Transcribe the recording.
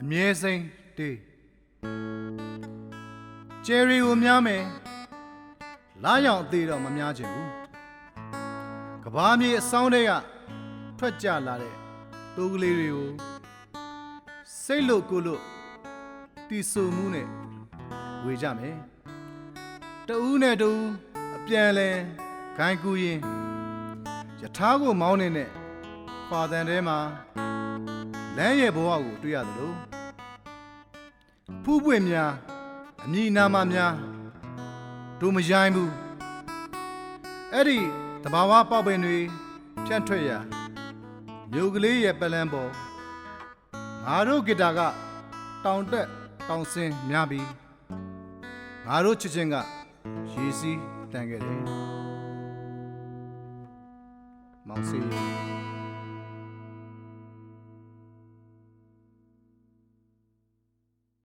အမြဲစိမ့်တေးကျယ်ရီကိုများမယ်လာရောက်အသေးတော့မများချင်ဘူးကဘာမြေအဆောင်တွေကထွက်ကြလာတဲ့တိုးကလေးတွေကိုစိတ်လို့ကိုလို့တီဆူမှုနဲ့ဝေကြမယ်တူးနဲ့တူးအပြန်လဲခိုင်းကူရင်ယထာကိုမောင်းနေတဲ့ပါတန်ထဲမှာလမ်းရဲ့ဘဝကိုတွေ့ရသလိုဖူးပွင့်များအမည်နာမများတို့မရိုင်းဘူးအဲ့ဒီတဘာဝပေါက်ပင်တွေဖြန့်ထွက်ရာမြို့ကလေးရဲ့ပလန်းပေါ်ငါတို့ဂီတာကတောင်တက်တောင်ဆင်းများပြီးငါတို့ချစ်ချင်းကရေစီးတန်ခဲ့တယ်မောင်စီ